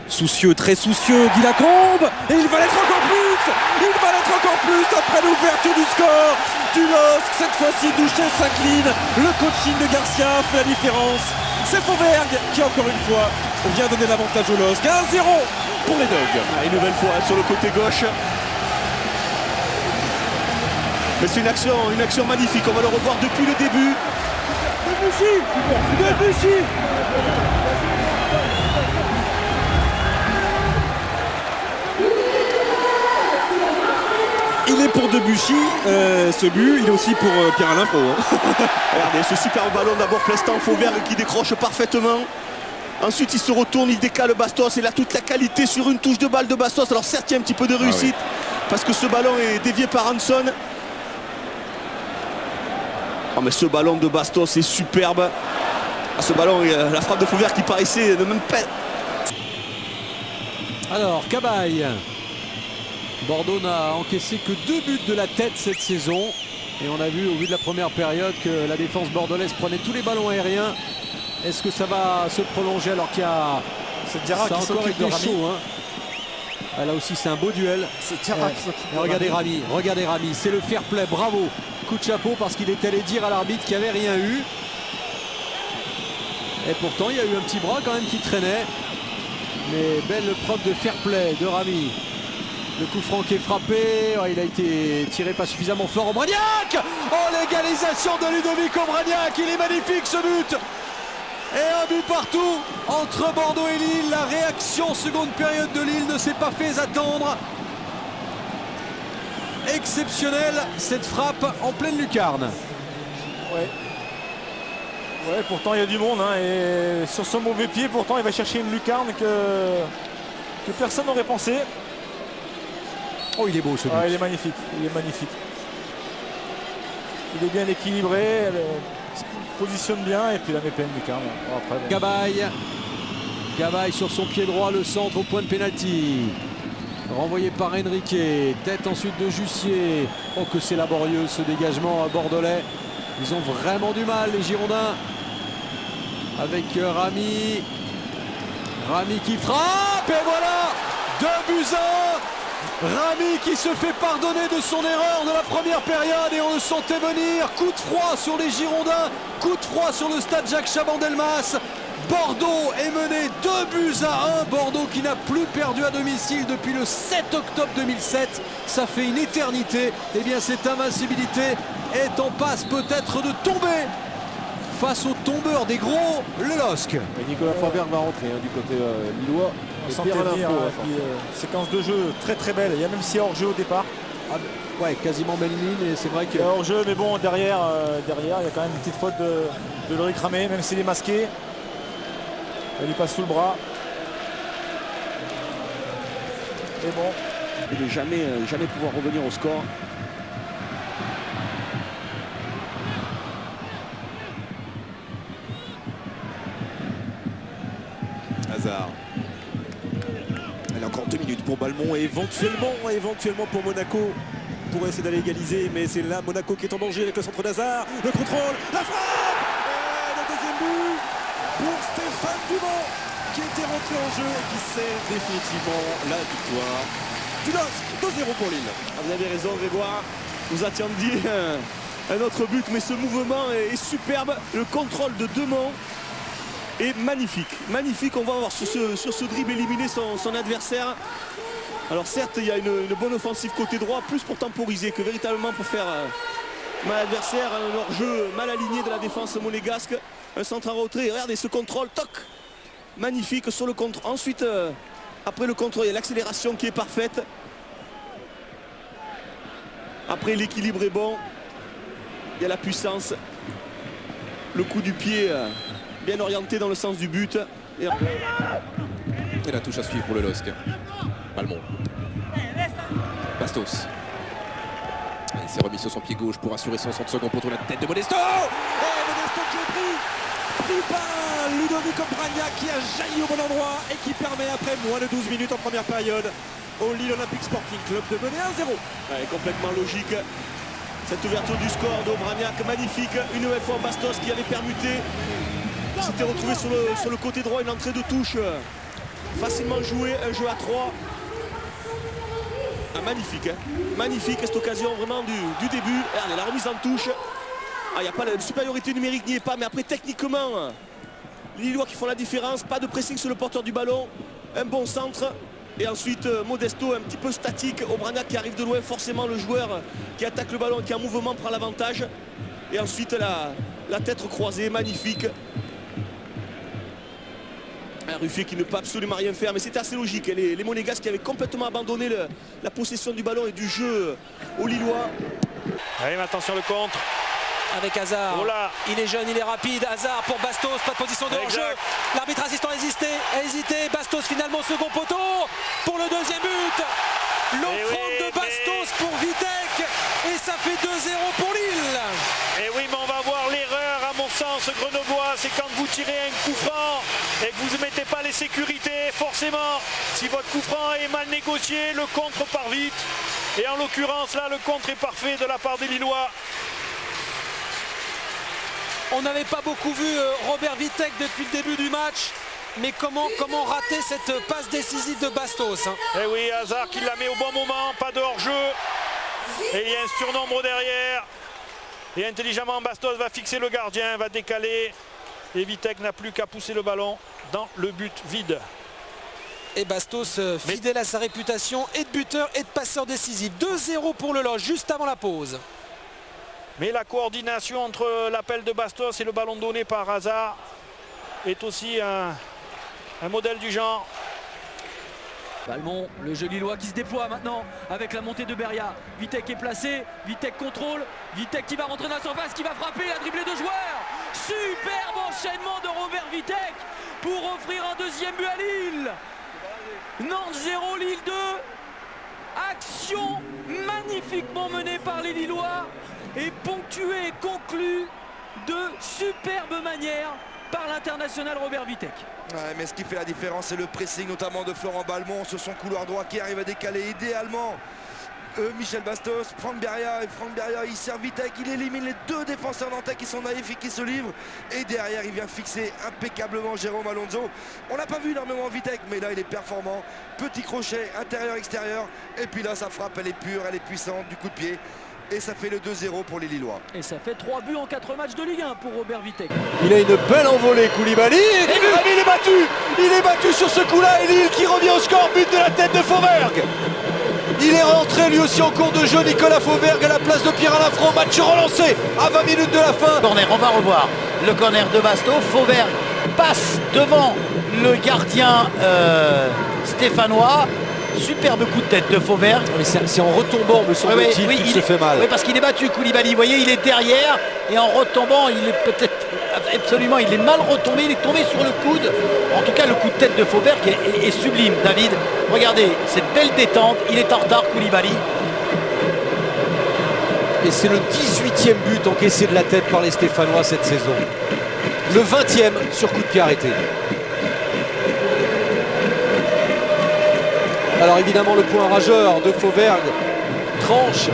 Soucieux, très soucieux, Guy Lacombe. Et il va l'être encore plus. Il va l'être encore plus après l'ouverture du score du LOSC. Cette fois-ci, Douchet s'incline. Le coaching de Garcia fait la différence. C'est Fauvergue qui, encore une fois, vient donner l'avantage au LOSC. 1-0 pour les Dogs. Une nouvelle fois sur le côté gauche. Mais c'est une action magnifique. On va le revoir depuis le début. Debuchy. Il est pour Debuchy, ce but. Il est aussi pour Pierre-Alain Pro. Regardez ce superbe ballon d'abord Plestan Fauvergue qui décroche parfaitement. Ensuite il se retourne, il décale Bastos. Il a toute la qualité sur une touche de balle de Bastos. Alors certes il y a un petit peu de réussite parce que ce ballon est dévié par Hanson. Oh, mais ce ballon de Bastos est superbe. Ah, ce ballon, la frappe de Fauvergue qui paraissait ne même pas... Alors Cabaye. Bordeaux n'a encaissé que 2 buts de la tête cette saison. Et on a vu au vu de la première période que la défense bordelaise prenait tous les ballons aériens. Est-ce que ça va se prolonger alors qu'il y a... C'est Diarra qui s'occupe de Rami. chaud, hein. Ah, là aussi c'est un beau duel. C'est Diarra qui s'occupe de Regardez Rami, c'est le fair play, bravo. Coup de chapeau parce qu'il est allé dire à l'arbitre qu'il n'y avait rien eu. Et pourtant il y a eu un petit bras quand même qui traînait. Mais belle preuve de fair play de Rami. Le coup franc qui est frappé, il a été tiré pas suffisamment fort. Aubragnac. Oh, l'égalisation de Ludovic Aubragnac, il est magnifique ce but. Et un but partout entre Bordeaux et Lille. La réaction seconde période de Lille ne s'est pas fait attendre. Exceptionnelle cette frappe en pleine lucarne. Ouais, pourtant il y a du monde, hein, et sur son mauvais pied, pourtant il va chercher une lucarne que personne n'aurait pensé. Oh, il est beau ce but. Il est magnifique, il est magnifique. Il est bien équilibré, il se positionne bien et puis la met pleine lucarne. Bon, après, Cabaye sur son pied droit, le centre au point de pénalty. Renvoyé par Enrique, tête ensuite de Jussier. Oh que c'est laborieux ce dégagement bordelais. Ils ont vraiment du mal les Girondins. Avec Rami. Rami qui frappe et voilà 2-1. Rami qui se fait pardonner de son erreur de la première période et on le sentait venir. Coup de froid sur les Girondins, coup de froid sur le stade Jacques Chaban-Delmas. Bordeaux est mené 2-1. Bordeaux qui n'a plus perdu à domicile depuis le 7 octobre 2007. Ça fait une éternité. Eh bien cette invincibilité est en passe peut-être de tomber face au tombeur des gros, le LOSC. Et Nicolas Fauvergue va rentrer du côté lillois. on sentait venir, séquence de jeu très très belle. Il y a même si hors-jeu au départ. Ouais, quasiment belle ligne et c'est vrai que... hors-jeu, mais bon, derrière, il y a quand même une petite faute de Loïc Ramé, même s'il est masqué. Il lui passe sous le bras. Et bon. Il ne jamais pouvoir revenir au score. Hazard. Elle a encore 2 minutes pour Balmont et éventuellement pour Monaco pour essayer d'aller égaliser, mais c'est là Monaco qui est en danger avec le centre d'Hazard, le contrôle, la frappe et le deuxième but pour Stéphane Dumont qui était rentré en jeu et qui sert définitivement la victoire du LOSC. 2-0 pour Lille. Vous avez raison Grégoire, vous attendiez un autre but, mais ce mouvement est superbe. Le contrôle de Dumont est magnifique, on va voir sur ce dribble éliminer son adversaire. Alors certes il y a une bonne offensive côté droit, plus pour temporiser que véritablement pour faire mal adversaire. Un hors-jeu mal aligné de la défense monégasque, un centre en retrait, regardez ce contrôle, toc, magnifique sur le contre. Ensuite après le contrôle il y a l'accélération qui est parfaite. Après l'équilibre est bon, il y a la puissance, le coup du pied bien orienté dans le sens du but. Et la touche à suivre pour le LOSC. Balmont. Bastos. Il s'est remis sur son pied gauche pour assurer son centre second pour la tête de Modesto. Et Modesto qui est pris par Ludovic Aubragnac qui a jailli au bon endroit et qui permet après moins de 12 minutes en première période au Lille Olympique Sporting Club de mener 1-0. Ouais, complètement logique. Cette ouverture du score d'Aubragnac, magnifique. Une nouvelle fois Bastos qui avait permuté. S'était retrouvé sur le côté droit, une entrée de touche facilement joué, un jeu à 3. Ah, magnifique, hein. Magnifique cette occasion vraiment du début. Regardez, la remise en touche. Ah, il n'y a pas la supériorité numérique, n'y est pas, mais après techniquement, les Lillois qui font la différence, pas de pressing sur le porteur du ballon, un bon centre. Et ensuite Modesto un petit peu statique, Obrana qui arrive de loin, forcément le joueur qui attaque le ballon, qui est en mouvement prend l'avantage. Et ensuite la tête croisée, magnifique. Un Ruffier qui ne peut absolument rien faire, mais c'était assez logique. Les Monégasques qui avaient complètement abandonné la possession du ballon et du jeu aux Lillois. Allez, mais attention le contre. Avec Hazard, Oh là. il est jeune, il est rapide, Hazard pour Bastos, pas de position de hors-jeu, l'arbitre assistant a hésité, Bastos finalement second poteau pour le deuxième but, l'offrande de Bastos pour Vitek et ça fait 2-0 pour Lille. Et oui, mais on va voir l'erreur à mon sens grenoblois, c'est quand vous tirez un coup franc et que vous ne mettez pas les sécurités, forcément, si votre coup franc est mal négocié, le contre part vite. Et en l'occurrence là, le contre est parfait de la part des Lillois. On n'avait pas beaucoup vu Robert Vitek depuis le début du match, mais comment rater cette passe décisive de Bastos, hein. Et oui, Hazard qui la met au bon moment, pas de hors-jeu. Et il y a un surnombre derrière. Et intelligemment, Bastos va fixer le gardien, va décaler. Et Vitek n'a plus qu'à pousser le ballon dans le but vide. Et Bastos, fidèle à sa réputation, et de buteur et de passeur décisif. 2-0 pour le Loge, juste avant la pause. Mais la coordination entre l'appel de Bastos et le ballon donné par Hazard est aussi un modèle du genre. Balmont, le jeu lillois qui se déploie maintenant avec la montée de Beria. Vitek est placé, Vitek contrôle, Vitek qui va rentrer dans la surface, qui va frapper, il a dribblé deux joueurs. Superbe enchaînement de Robert Vitek pour offrir un deuxième but à Lille. Nantes 0, Lille 2. Action magnifiquement menée par les Lillois et ponctuée et conclue de superbe manière par l'international Robert Vitek. Ouais, mais ce qui fait la différence, c'est le pressing notamment de Florent Balmont sur son couloir droit qui arrive à décaler idéalement Michel Bastos, Franck Beria, et Franck Beria il sert Vitek, il élimine les deux défenseurs nantais qui sont naïfs et qui se livrent, et derrière il vient fixer impeccablement Jérôme Alonso. On l'a pas vu énormément Vitek, mais là il est performant, petit crochet intérieur-extérieur, et puis là sa frappe elle est pure, elle est puissante du coup de pied, et ça fait le 2-0 pour les Lillois. Et ça fait 3 buts en 4 matchs de Ligue 1 pour Robert Vitek. Il a une belle envolée, Koulibaly. Il est battu sur ce coup-là, et Lille qui revient au score, but de la tête de Fauvergue. Il est rentré lui aussi en cours de jeu, Nicolas Fauvergue à la place de Pierre Lafranc. Match relancé à 20 minutes de la fin. Corner, on va revoir le corner de Bastos. Fauvergue passe devant le gardien stéphanois. Superbe coup de tête de Fauvergue. Mais c'est en retombant, me semble-t-il, qu'il se fait mal. Oui, parce qu'il est battu, Koulibaly. Vous voyez, il est derrière. Et en retombant, il est peut-être absolument, il est mal retombé. Il est tombé sur le coude. En tout cas, le coup de tête de Fauvergue est sublime, David. Regardez, cette belle détente. Il est en retard, Koulibaly. Et c'est le 18e but encaissé de la tête par les Stéphanois cette saison. Le 20e sur coup de pied arrêté. Alors évidemment le point rageur de Fauvergue tranche